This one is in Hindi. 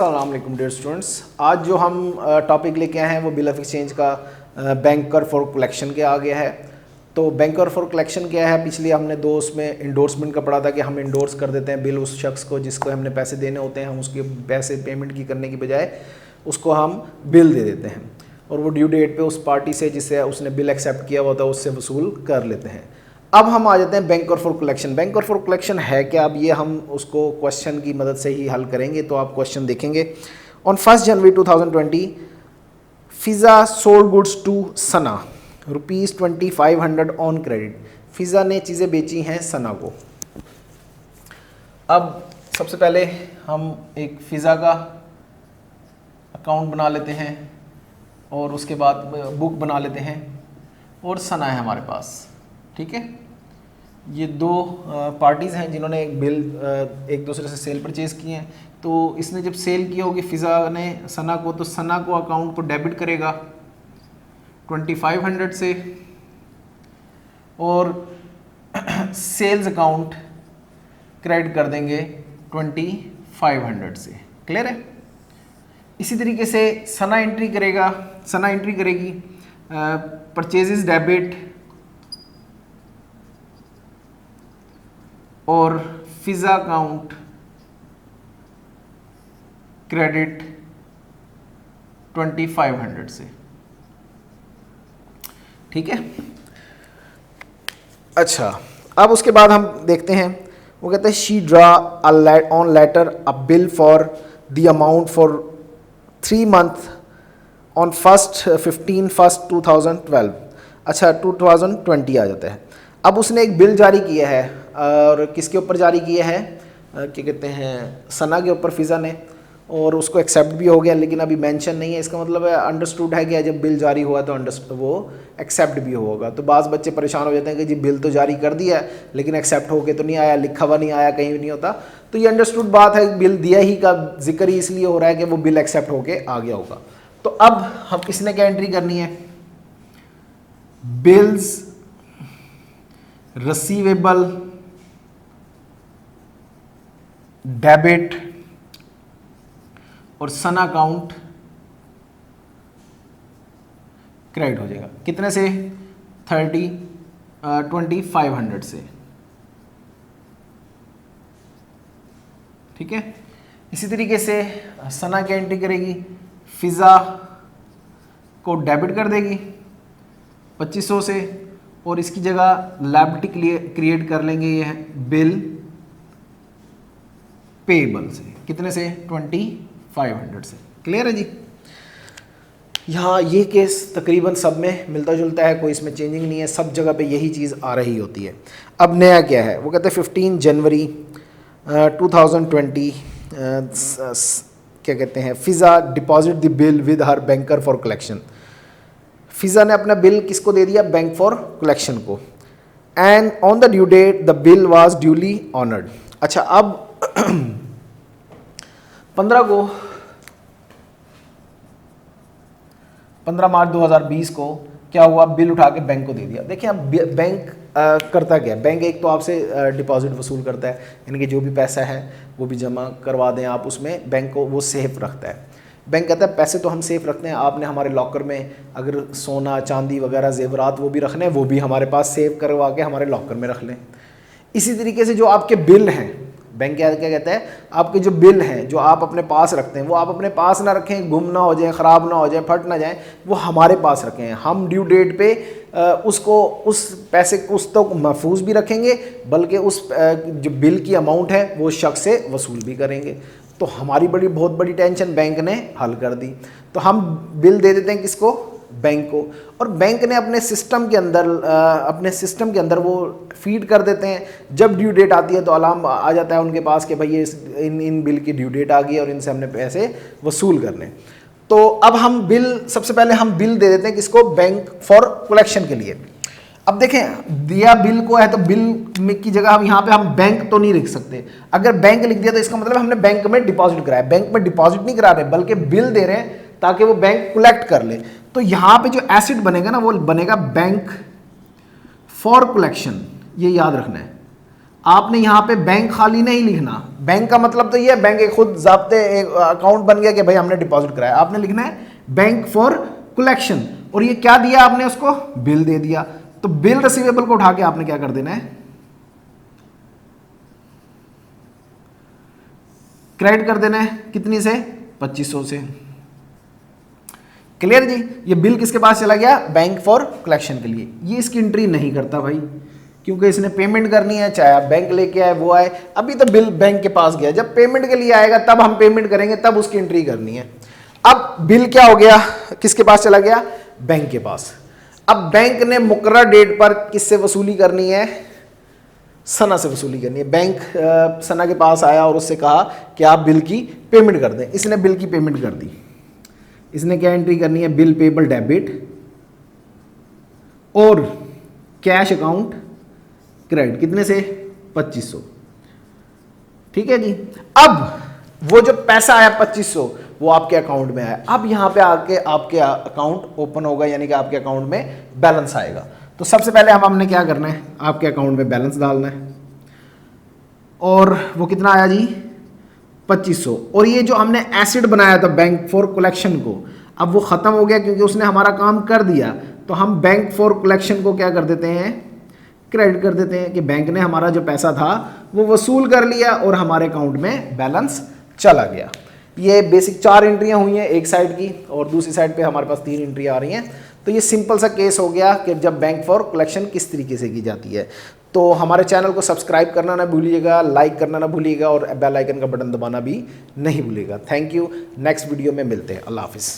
अस्सलाम वालेकुम डियर स्टूडेंट्स। आज जो हम टॉपिक लेके आए हैं वो बिल ऑफ एक्सचेंज का बैंकर फॉर कलेक्शन के आ गया है। तो बैंकर फॉर कलेक्शन क्या है, पिछले हमने दो उसमें इंडोर्समेंट का पढ़ा था कि हम इंडोर्स कर देते हैं बिल उस शख्स को जिसको हमने पैसे देने होते हैं, हम उसके पैसे पेमेंट की करने की बजाय उसको हम बिल दे देते हैं और वो ड्यू डेट पे उस पार्टी से जिससे उसने बिल एक्सेप्ट किया हुआ था उससे वसूल कर लेते हैं। अब हम आ जाते हैं banker for collection. Banker for collection है क्या, अब ये हम उसको क्वेश्चन की मदद से ही हल करेंगे। तो आप क्वेश्चन देखेंगे, on 1 January 2020 Fiza sold goods to Sana ₹2500 on credit. Fiza ने चीज़ें बेची हैं सना को। अब सबसे पहले हम एक फिज़ा का अकाउंट बना लेते हैं और उसके बाद बुक बना लेते हैं और सना है हमारे पास, ठीक है। ये दो पार्टीज़ हैं जिन्होंने एक बिल एक दूसरे से सेल परचेज़ किए हैं। तो इसने जब सेल किया होगी फिज़ा ने सना को, तो सना को अकाउंट को डेबिट करेगा 2500 से और सेल्स अकाउंट क्रेडिट कर देंगे 2500 से। क्लियर है। इसी तरीके से सना एंट्री करेगी परचेजेस डेबिट और फिज़ा अकाउंट क्रेडिट 2500 से, ठीक है। अच्छा, अब उसके बाद हम देखते हैं, वो कहते हैं she draw on letter a bill for the amount for 3 month on 15/1/2012। अच्छा 2020 आ जाता है। अब उसने एक बिल जारी किया है और किसके ऊपर जारी किया है, क्या कहते हैं, सना के ऊपर फिज़ा ने, और उसको एक्सेप्ट भी हो गया लेकिन अभी मेंशन नहीं है। इसका मतलब है अंडरस्टूड है कि जब बिल जारी हुआ तो वो एक्सेप्ट भी होगा। तो बाज़ बच्चे परेशान हो जाते हैं कि जी बिल तो जारी कर दिया है लेकिन एक्सेप्ट होके तो नहीं आया, लिखा हुआ नहीं आया, कहीं भी नहीं होता। तो ये अंडरस्टूड बात है, बिल दिया ही का जिक्र ही इसलिए हो रहा है कि वो बिल एक्सेप्ट होके आ गया होगा। तो अब हम इसने क्या एंट्री करनी है, बिल्स रिसीवेबल डेबिट और सना अकाउंट क्रेडिट हो जाएगा। कितने से, 2500 से, ठीक है। इसी तरीके से सना क्या एंट्री करेगी, फिज़ा को डेबिट कर देगी 2500 से और इसकी जगह लायबिलिटी क्रिएट कर लेंगे, ये है बिल पेएबल से। कितने से, 2500 से। क्लियर है जी। यहाँ ये केस तकरीबन सब में मिलता जुलता है, कोई इसमें चेंजिंग नहीं है, सब जगह पे यही चीज़ आ रही होती है। अब नया क्या है, वो कहते हैं 15 जनवरी 2020 क्या कहते हैं, Fiza deposit the bill with her banker for collection. Fiza ने अपना बिल किसको दे दिया, बैंक फॉर कलेक्शन को, and on the due date the bill was duly honoured. अच्छा, अब 15 मार्च 2020 को क्या हुआ, बिल उठा के बैंक को दे दिया। देखिए अब बैंक करता क्या है, बैंक एक तो आपसे डिपॉजिट वसूल करता है, यानी कि जो भी पैसा है वो भी जमा करवा दें आप उसमें, बैंक को वो सेफ रखता है। बैंक कहता है पैसे तो हम सेफ रखते हैं, आपने हमारे लॉकर में अगर सोना चांदी वगैरह जेवरात वो भी रखने हैं, वो भी हमारे पास सेव करवा के हमारे लॉकर में रख लें। इसी तरीके से जो आपके बिल हैं, बैंक क्या कहता है, आपके जो बिल हैं जो आप अपने पास रखते हैं वो आप अपने पास ना रखें, गुम ना हो जाए, ख़राब ना हो जाए, फट ना जाए, वो हमारे पास रखें। हम ड्यू डेट पे उसको उस पैसे को उस तक महफूज भी रखेंगे, बल्कि उस जो बिल की अमाउंट है वो शख्स से वसूल भी करेंगे। तो हमारी बहुत बड़ी टेंशन बैंक ने हल कर दी। तो हम बिल दे देते हैं किसको, बैंक को, और बैंक ने अपने सिस्टम के अंदर वो फीड कर देते हैं। जब ड्यू डेट आती है तो अलार्म आ जाता है उनके पास कि भाई ये इन बिल की ड्यू डेट आ गई है और इनसे हमने पैसे वसूल करने। तो अब हम बिल, सबसे पहले हम बिल दे देते हैं किसको, बैंक फॉर कलेक्शन के लिए। अब देखें दिया बिल को है तो बिल की जगह हम यहाँ पे हम बैंक तो नहीं लिख सकते। अगर बैंक लिख दिया तो इसका मतलब हमने बैंक में डिपॉजिट कराया। बैंक में डिपॉजिट नहीं करा रहे बल्कि बिल दे रहे हैं ताकि वो बैंक कलेक्ट कर ले। तो यहाँ पे जो एसेट बनेगा ना वो बनेगा बैंक फॉर कलेक्शन, ये याद रखना है। आपने यहाँ पे बैंक खाली नहीं लिखना। बैंक का मतलब तो ये है, बैंक एक खुद जाब्ते एक अकाउंट बन गया कि भाई हमने डिपॉजिट कराया। आपने लिखना है बैंक फॉर कलेक्शन, और ये क्या दिया आपने उसको, बिल दे दिया। तो बिल रिसीवेबल को उठा के आपने क्या कर देना है, क्रेडिट कर देना है। कितनी से, 2500 से। क्लियर जी। ये बिल किसके पास चला गया, बैंक फॉर कलेक्शन के लिए। ये इसकी एंट्री नहीं करता भाई, क्योंकि इसने पेमेंट करनी है, चाहे आप बैंक लेके आए वो आए। अभी तो बिल बैंक के पास गया, जब पेमेंट के लिए आएगा तब हम पेमेंट करेंगे, तब उसकी एंट्री करनी है। अब बिल क्या हो गया, किसके पास चला गया, बैंक के पास। अब बैंक ने मुकर्रर डेट पर किससे वसूली करनी है, सना से वसूली करनी है। बैंक सना के पास आया और उससे कहा कि आप बिल की पेमेंट कर दें। इसने बिल की पेमेंट कर दी। इसने क्या एंट्री करनी है, बिल पेबल डेबिट और कैश अकाउंट क्रेडिट। कितने से, 2500। ठीक है जी। अब वो जो पैसा आया 2500 वो आपके अकाउंट में आया। अब यहां पे आके आपके अकाउंट ओपन होगा, यानी कि आपके अकाउंट में बैलेंस आएगा। तो सबसे पहले हमने क्या करना है, आपके अकाउंट में बैलेंस डालना है। और वो कितना आया जी, 2500। और ये जो हमने एसिड बनाया था बैंक फॉर कलेक्शन को, अब वो खत्म हो गया क्योंकि उसने हमारा काम कर दिया। तो हम बैंक फॉर कलेक्शन को क्या कर देते हैं, क्रेडिट कर देते हैं कि बैंक ने हमारा जो पैसा था वो वसूल कर लिया और हमारे अकाउंट में बैलेंस चला गया। ये बेसिक 4 एंट्रियां हुई हैं एक साइड की, और दूसरी साइड पे हमारे पास 3 एंट्री आ रही हैं। तो ये सिंपल सा केस हो गया कि जब बैंक फॉर कलेक्शन किस तरीके से की जाती है। तो हमारे चैनल को सब्सक्राइब करना ना भूलिएगा, लाइक करना ना भूलिएगा, और बेल आइकन का बटन दबाना भी नहीं भूलिएगा। Thank you. नेक्स्ट वीडियो में मिलते हैं। अल्लाह हाफिज़।